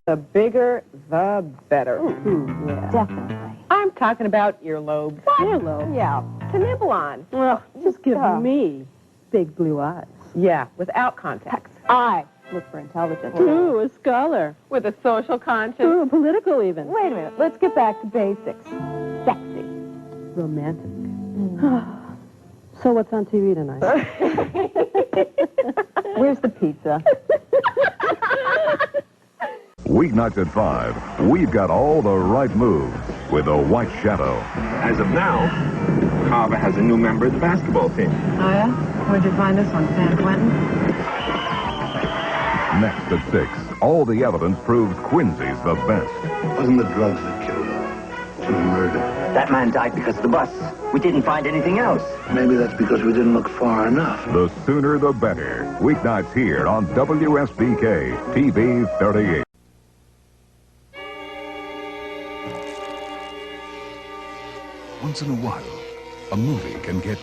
The bigger, the better. Ooh, yeah. Definitely. I'm talking about earlobes. What? Earlobe? Yeah, to nibble on. Well, just give me big blue eyes. Yeah, without contacts. I look for intelligence. Ooh, a scholar. With a social conscience. Ooh, political even. Wait a minute, let's get back to basics. Sexy. Romantic. So what's on TV tonight? Where's the pizza? Weeknights at 5, we've got all the right moves with the White Shadow. As of now, Carver has a new member of the basketball team. Oh, yeah? Where'd you find this one, San Quentin? Next at 6, all the evidence proves Quincy's the best. Wasn't the drugs that killed her. It was murder. That man died because of the bus. We didn't find anything else. Maybe that's because we didn't look far enough. The sooner the better. Weeknights here on WSBK-TV 38. Once in a while, a movie can get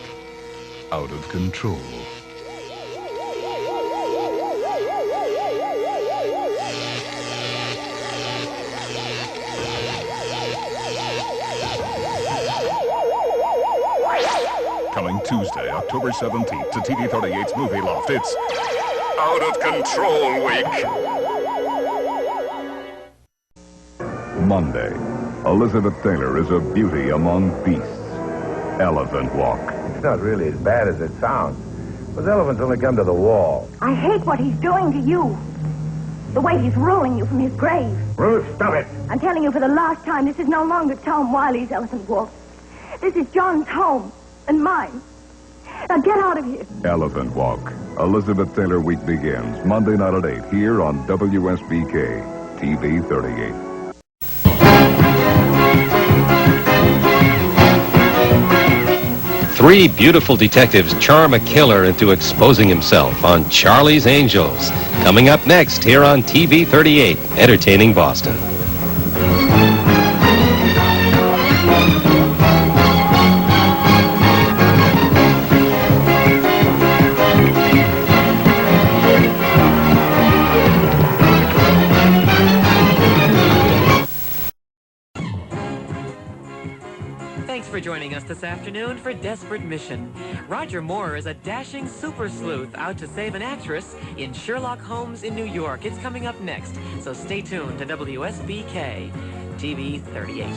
out of control. Coming Tuesday, October 17th to TV 38's Movie Loft, it's Out of Control Week. Monday, Elizabeth Taylor is a beauty among beasts. Elephant Walk. It's not really as bad as it sounds. Those elephants only come to the wall. I hate what he's doing to you. The way he's rolling you from his grave. Ruth, stop it! I'm telling you for the last time, this is no longer Tom Wiley's Elephant Walk. This is John's home and mine. Now get out of here. Elephant Walk. Elizabeth Taylor Week begins Monday night at 8 here on WSBK-TV 38. Three beautiful detectives charm a killer into exposing himself on Charlie's Angels. Coming up next here on TV 38, entertaining Boston. Thanks for joining us this afternoon for Desperate Mission. Roger Moore is a dashing super sleuth out to save an actress in Sherlock Holmes in New York. It's coming up next, so stay tuned to WSBK TV 38.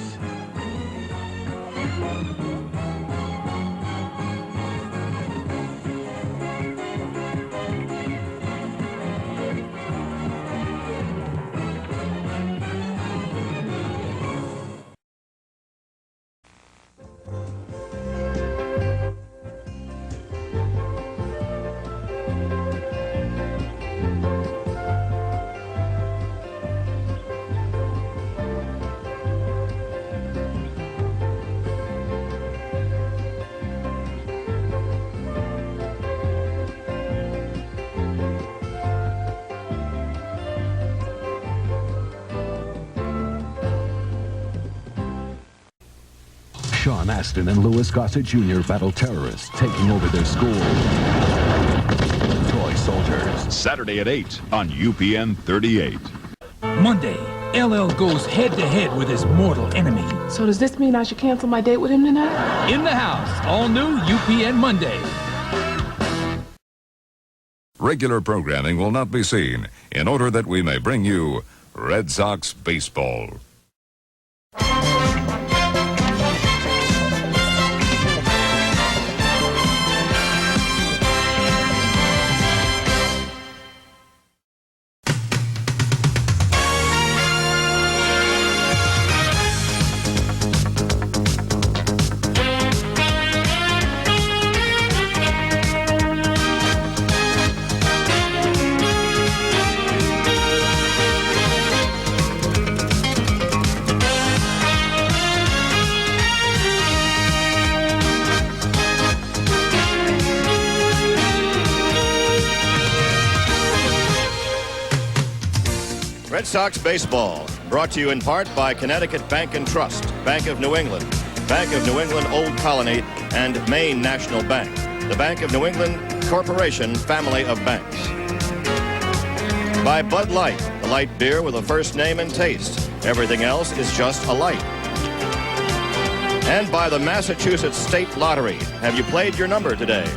Sean Astin and Louis Gossett Jr. battle terrorists taking over their school. Toy Soldiers. Saturday at 8 on UPN 38. Monday, LL goes head-to-head with his mortal enemy. So does this mean I should cancel my date with him tonight? In the house, all new UPN Monday. Regular programming will not be seen in order that we may bring you Red Sox baseball. Red Sox baseball, brought to you in part by Connecticut Bank and Trust, Bank of New England, Old Colony, and Maine National Bank. The Bank of New England Corporation family of banks. By Bud Light, the light beer with a first name and taste. Everything else is just a light. And by the Massachusetts State Lottery. Have you played your number today?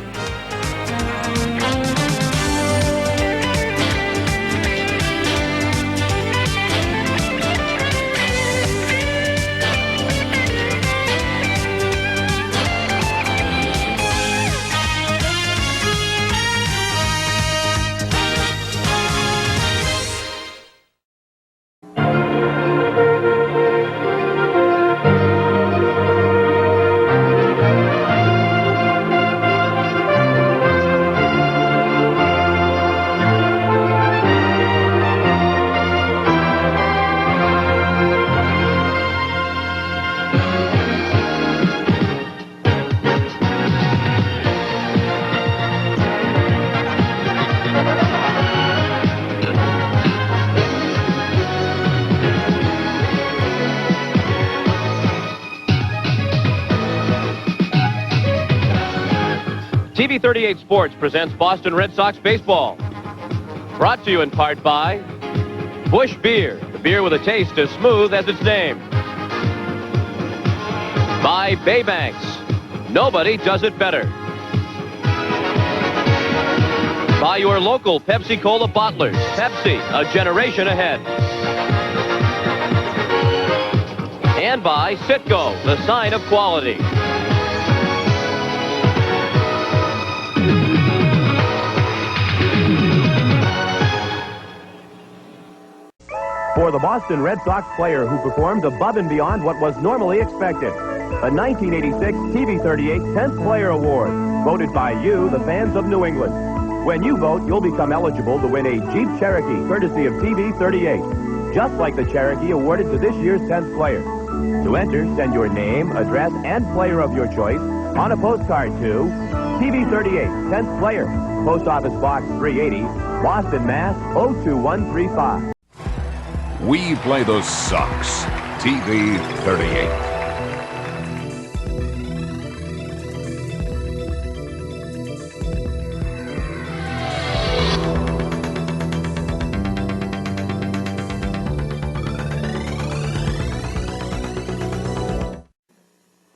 TV 38 Sports presents Boston Red Sox baseball. Brought to you in part by Busch Beer, the beer with a taste as smooth as its name. By Baybanks, nobody does it better. By your local Pepsi-Cola bottlers, Pepsi, a generation ahead. And by Citgo, the sign of quality. For the Boston Red Sox player who performed above and beyond what was normally expected. The 1986 TV 38 10th Player Award, voted by you, the fans of New England. When you vote, you'll become eligible to win a Jeep Cherokee, courtesy of TV 38, just like the Cherokee awarded to this year's 10th player. To enter, send your name, address, and player of your choice on a postcard to TV 38, 10th Player, Post Office Box 380, Boston, Mass. 02135. We play the Sox. TV 38.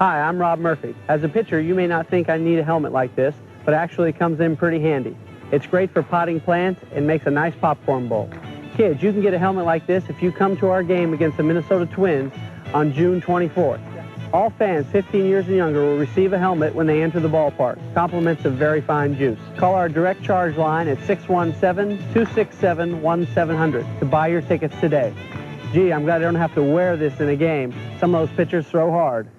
Hi, I'm Rob Murphy. As a pitcher, you may not think I need a helmet like this, but actually it comes in pretty handy. It's great for potting plants and makes a nice popcorn bowl. Kids, you can get a helmet like this if you come to our game against the Minnesota Twins on June 24th. All fans 15 years and younger will receive a helmet when they enter the ballpark. Compliments of very fine juice. Call our direct charge line at 617-267-1700 to buy your tickets today. Gee, I'm glad I don't have to wear this in a game. Some of those pitchers throw hard.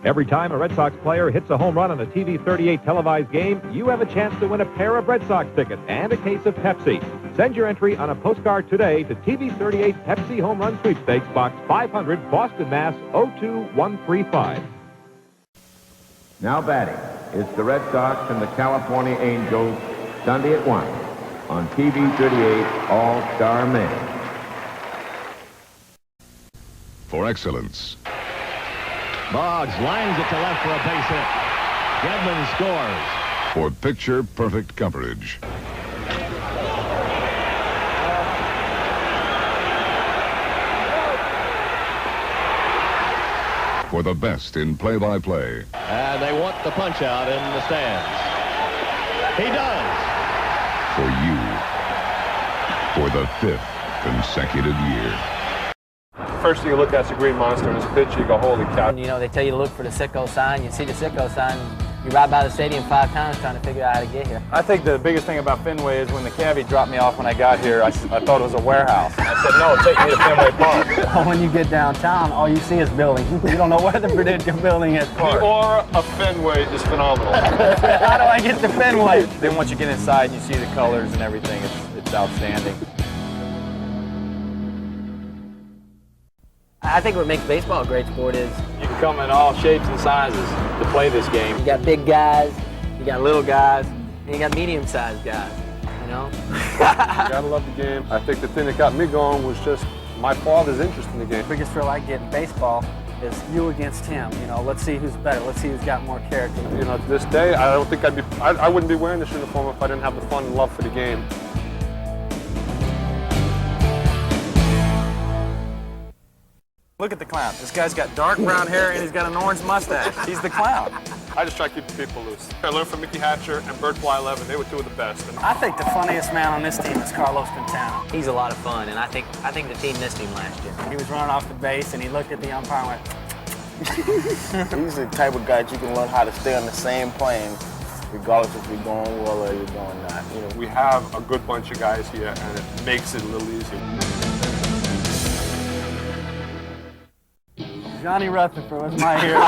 Every time a Red Sox player hits a home run on a TV 38 televised game, you have a chance to win a pair of Red Sox tickets and a case of Pepsi. Send your entry on a postcard today to TV 38 Pepsi Home Run Sweepstakes, Box 500, Boston, Mass. 02135. Now batting, it's the Red Sox and the California Angels, Sunday at 1 on TV 38 All-Star Man. For excellence. Boggs lines it to left for a base hit. Gedman scores. For picture-perfect coverage. For the best in play-by-play. And they want the punch-out in the stands. He does. For you. For the 5th consecutive year. First thing you look at is the green monster and his pitch, you go, holy cow. You know, they tell you to look for the Sicko sign. You see the Sicko sign, you ride by the stadium 5 times trying to figure out how to get here. I think the biggest thing about Fenway is when the cabbie dropped me off when I got here, I thought it was a warehouse. I said, no, take me to Fenway Park. When you get downtown, all you see is buildings. You don't know where the building is. The aura of Fenway is phenomenal. How do I get to Fenway? Then once you get inside and you see the colors and everything, it's outstanding. I think what makes baseball a great sport is you can come in all shapes and sizes to play this game. You got big guys, you got little guys, and you got medium-sized guys, you know? You gotta love the game. I think the thing that got me going was just my father's interest in the game. The biggest thrill I get in baseball is you against him. You know, let's see who's better. Let's see who's got more character. You know, to this day, I don't think I wouldn't be wearing this uniform if I didn't have the fun and love for the game. Look at the clown. This guy's got dark brown hair and he's got an orange mustache. He's the clown. I just try to keep the people loose. I learned from Mickey Hatcher and Bert Fly 11. They were two of the best. I think the funniest man on this team is Carlos Quintana. He's a lot of fun, and I think the team missed him last year. He was running off the base, and he looked at the umpire and went... He's the type of guy that you can learn how to stay on the same plane, regardless if you're going well or you're going not. You know, we have a good bunch of guys here, and it makes it a little easier. Johnny Rutherford was my hero.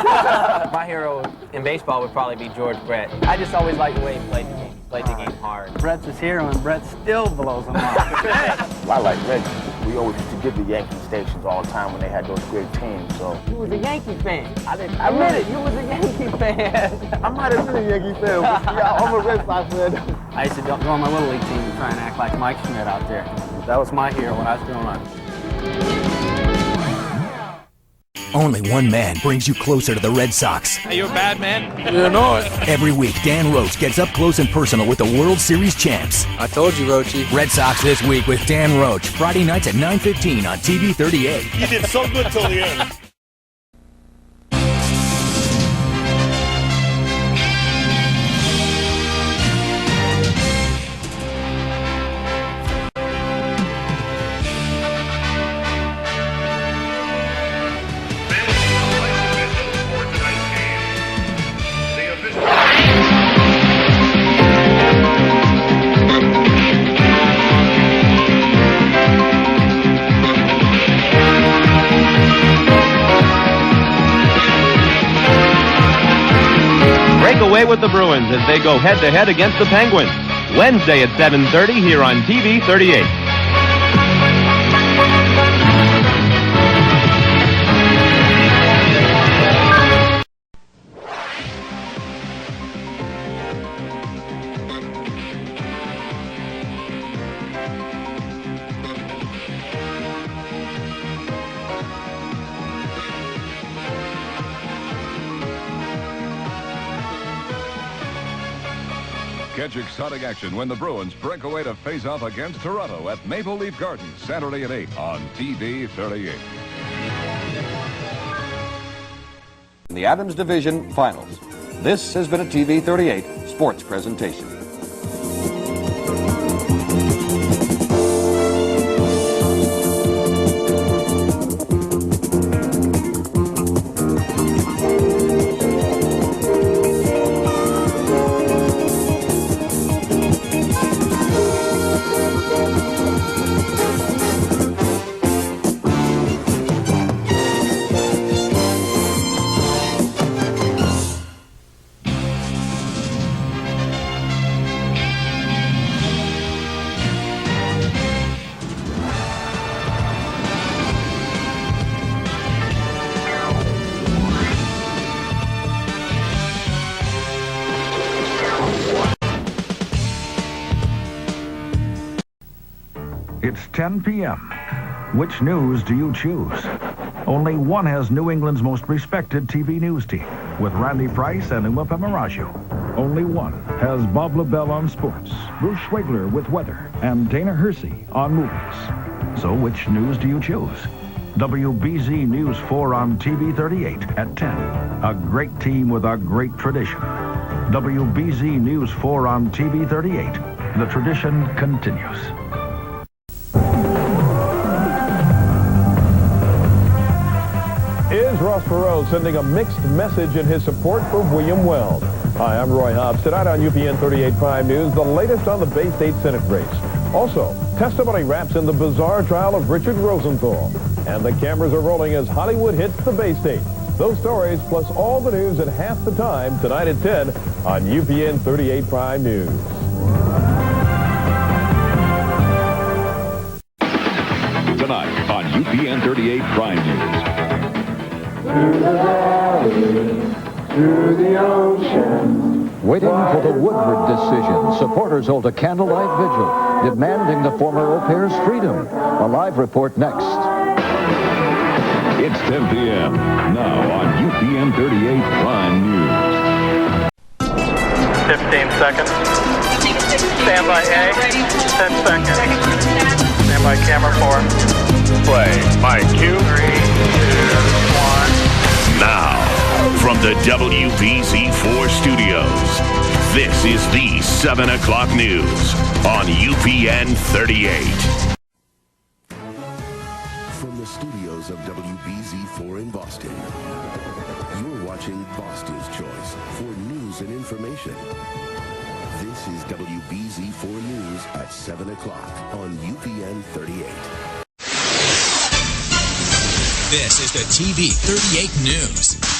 My hero in baseball would probably be George Brett. I just always liked the way he played the game. He played the game hard. Brett's his hero, and Brett still blows him up. I like Reggie. We always used to give the Yankee stations all the time when they had those great teams, so. You was a Yankee fan. I admit it, you was a Yankee fan. I might have been a Yankee fan, but yeah, I'm a Red Sox fan. I used to go on my Little League team and try and act like Mike Schmidt out there. That was my hero when I was growing up. Only one man brings you closer to the Red Sox. Are you a bad man? You know it. Every week, Dan Roach gets up close and personal with the World Series champs. I told you, Roachy. Red Sox This Week with Dan Roach, Friday nights at 9:15 on TV 38. You did so good till the end. Away with the Bruins as they go head-to-head against the Penguins. Wednesday at 7:30 here on TV 38. Catch exciting action when the Bruins break away to face off against Toronto at Maple Leaf Gardens Saturday at 8 on TV 38. In the Adams Division Finals. This has been a TV 38 sports presentation. It's 10 p.m. Which news do you choose? Only one has New England's most respected TV news team, with Randy Price and Uma Pemaraju. Only one has Bob LaBelle on sports, Bruce Schwegler with weather, and Dana Hersey on movies. So which news do you choose? WBZ News 4 on TV 38 at 10. A great team with a great tradition. WBZ News 4 on TV 38. The tradition continues. Is Ross Perot sending a mixed message in his support for William Weld? Hi, I'm Roy Hobbs. Tonight on UPN 38 Prime News, the latest on the Bay State Senate race. Also, testimony wraps in the bizarre trial of Richard Rosenthal. And the cameras are rolling as Hollywood hits the Bay State. Those stories, plus all the news in half the time, tonight at 10 on UPN 38 Prime News. Tonight on UPN 38 Prime News. To the valley, to the ocean. Waiting for the Woodward decision, supporters hold a candlelight vigil, demanding the former au pair's freedom. A live report next. It's 10 p.m. now on UPN 38 Prime News. 15 seconds. Stand by A. 10 seconds. Stand by camera 4. Play. My cue. 3, 2, Now, from the WBZ-4 studios, this is the 7 o'clock news on UPN 38. From the studios of WBZ-4 in Boston, you're watching Boston's Choice for news and information. This is WBZ-4 News at 7 o'clock on UPN 38. This is the TV 38 News.